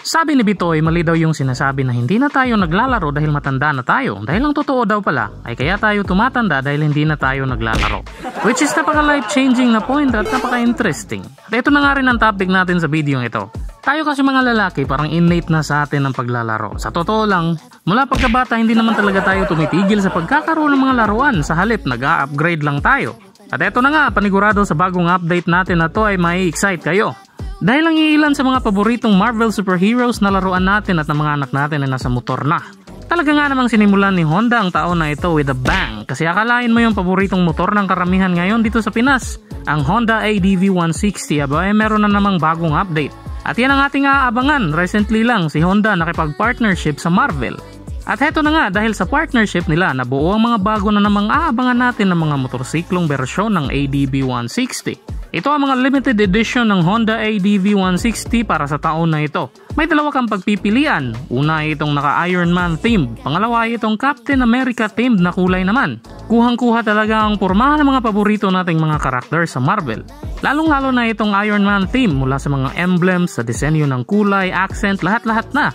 Sabi ni Bitoy, mali daw yung sinasabi na hindi na tayo naglalaro dahil matanda na tayo. Dahil ang totoo daw pala ay kaya tayo tumatanda dahil hindi na tayo naglalaro. Which is napaka life-changing na point at napaka-interesting. At ito na nga rin ang topic natin sa video ito. Tayo kasi mga lalaki parang innate na sa atin ang paglalaro. Sa totoo lang, mula pagkabata hindi naman talaga tayo tumitigil sa pagkakaroon ng mga laruan, sa halip nag-a-upgrade lang tayo. At ito na nga, panigurado sa bagong update natin na to ay may excite kayo. Dahil ang iilan sa mga paboritong Marvel superheroes na laruan natin at ng mga anak natin ay nasa motor na. Talaga nga namang sinimulan ni Honda ang taon na ito with a bang, kasi akalain mo yung paboritong motor ng karamihan ngayon dito sa Pinas. Ang Honda ADV 160 ay meron na namang bagong update. At yan ang ating aabangan. Recently lang si Honda nakipag-partnership sa Marvel. At heto na nga, dahil sa partnership nila, nabuo ang mga bago na namang aabangan natin ng mga motorsiklong bersyon ng ADV 160. Ito ang mga limited edition ng Honda ADV 160 para sa taon na ito. May dalawa kang pagpipilian. Una ay itong naka-Iron Man themed. Pangalawa ay itong Captain America themed na kulay naman. Kuhang-kuha talaga ang pormahan ng mga paborito nating mga karakter sa Marvel. Lalong-lalo na itong Iron Man theme mula sa mga emblems, sa disenyo ng kulay, accent, lahat-lahat na.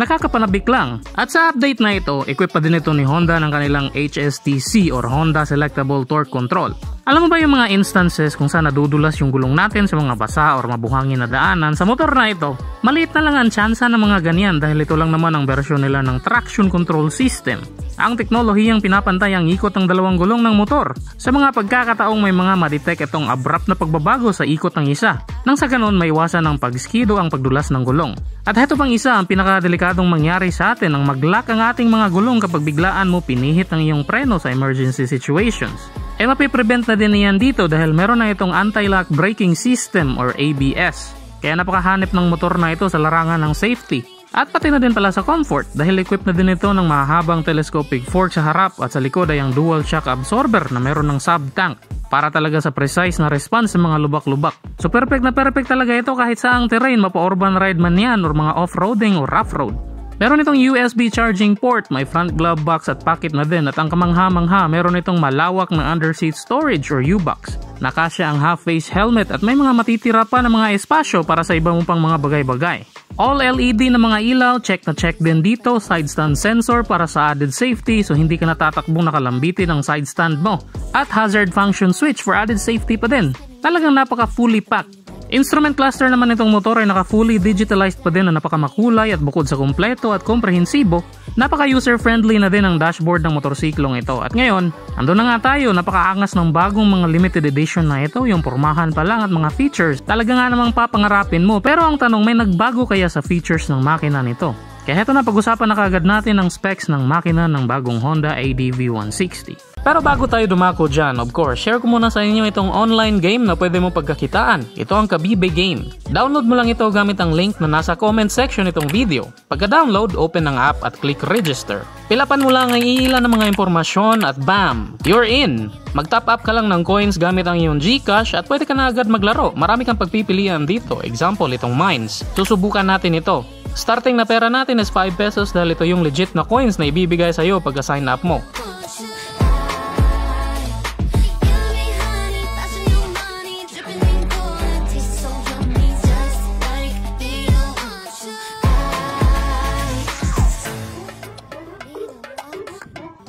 Nakakapanabik lang. At sa update na ito, equip pa din ito ni Honda ng kanilang HSTC or Honda Selectable Torque Control. Alam mo ba yung mga instances kung saan nadudulas yung gulong natin sa mga basa or mabuhangin na daanan sa motor na ito? Maliit na lang ang tsansa ng mga ganyan dahil ito lang naman ang bersyon nila ng traction control system. Ang teknolohiyang pinapantay ang ikot ng dalawang gulong ng motor. Sa mga pagkakataong may mga madetect itong abrupt na pagbabago sa ikot ng isa. Nang sa ganon maiwasan ng pagskido ang pagdulas ng gulong. At heto pang isa ang pinakadelikadong mangyari sa atin ang mag-lock ang ating mga gulong kapag biglaan mo pinihit ang iyong preno sa emergency situations. Mapiprevent na din niyan dito dahil meron na itong anti-lock braking system or ABS. Kaya napakahanip ng motor na ito sa larangan ng safety. At pati na din pala sa comfort dahil equipped na din ito ng mahabang telescopic fork sa harap at sa likod ay ang dual shock absorber na meron ng sub-tank para talaga sa precise na response sa mga lubak-lubak. So perfect na perfect talaga ito kahit saang terrain, mapa-urban ride man yan or mga off-roading or rough road. Meron itong USB charging port, may front glove box at pocket na din at ang kamangha-mangha meron itong malawak na underseat storage or U-box. Nakasya ang half-face helmet at may mga matitira pa na mga espasyo para sa iba mo pang mga bagay-bagay. All LED na mga ilaw, check na check din dito, side stand sensor para sa added safety so hindi ka natatakbong nakalambitin ang side stand mo. At hazard function switch for added safety pa din. Talagang napaka fully packed. Instrument cluster naman itong motor ay naka-fully digitalized pa din na napakamakulay at bukod sa kumpleto at komprehensibo, napaka-user-friendly na din ang dashboard ng motorsiklong ito. At ngayon, andun na nga tayo, napakaangas ng bagong mga limited edition na ito, yung pormahan pa lang at mga features. Talaga nga namang papangarapin mo, pero ang tanong, may nagbago kaya sa features ng makina nito? Kaya heto na, pag-usapan na kagad natin ang specs ng makina ng bagong Honda ADV 160. Pero bago tayo dumako dyan, of course, share ko muna sa inyo itong online game na pwede mo pagkakitaan. Ito ang Kabibe Game. Download mo lang ito gamit ang link na nasa comment section itong video. Pagka-download, open ang app at click register. Pilapan mo lang ang iilan ng mga impormasyon at bam! You're in! Mag-top up ka lang ng coins gamit ang iyong GCash at pwede ka na agad maglaro. Marami kang pagpipilian dito. Example, itong Mines. Susubukan natin ito. Starting na pera natin is 5 pesos dahil ito yung legit na coins na ibibigay sa'yo pagka-sign up mo.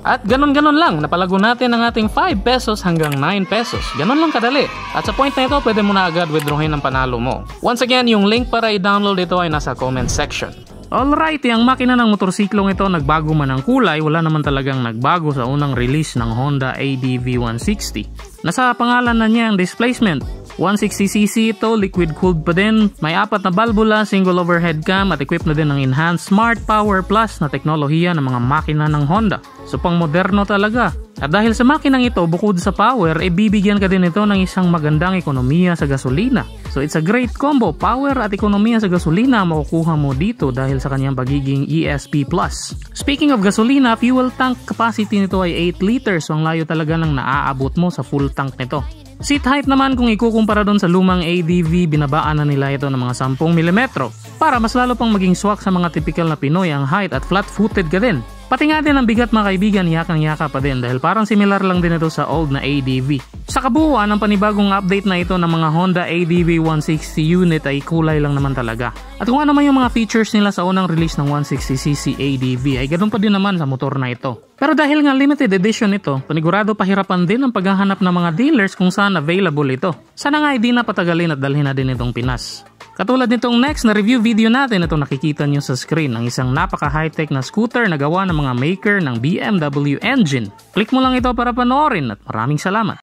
At ganon-ganon lang, napalago natin ang ating 5 pesos hanggang 9 pesos. Ganon lang kadali. At sa point na ito, pwede mo na agad withdrawin ang panalo mo. Once again, yung link para i-download ito ay nasa comment section. Alright, ang makina ng motorsiklong ito, nagbago man ang kulay, wala naman talagang nagbago sa unang release ng Honda ADV 160. Nasa pangalan na niya ang displacement. 160cc ito, liquid cooled pa din, may 4 na balbula, single overhead cam at equipped na din ng enhanced Smart Power Plus na teknolohiya ng mga makina ng Honda. So pang moderno talaga. At dahil sa makinang ito, bukod sa power, bibigyan ka din ito ng isang magandang ekonomiya sa gasolina. So it's a great combo, power at ekonomiya sa gasolina makukuha mo dito dahil sa kanyang pagiging ESP+. Speaking of gasolina, fuel tank capacity nito ay 8 liters, so ang layo talaga ng naaabot mo sa full tank nito. Seat height naman kung ikukumpara doon sa lumang ADV, binabaan na nila ito ng mga 10 mm para mas lalo pang maging swak sa mga typical na Pinoy ang height at flat-footed ka din. Pati nga din ang bigat mga kaibigan, yakang-yaka pa din dahil parang similar lang din ito sa old na ADV. Sa kabuuan, ang panibagong update na ito ng mga Honda ADV 160 unit ay kulay lang naman talaga. At kung ano man yung mga features nila sa unang release ng 160cc ADV ay ganoon pa din naman sa motor na ito. Pero dahil nga limited edition ito, panigurado pahirapan din ang paghahanap ng mga dealers kung saan available ito. Sana nga hindi na patagalin at dalhin na din itong Pinas. Katulad nitong next na review video natin, itong nakikita nyo sa screen, ang isang napaka high-tech na scooter na gawa ng mga maker ng BMW engine. Click mo lang ito para panoorin at maraming salamat.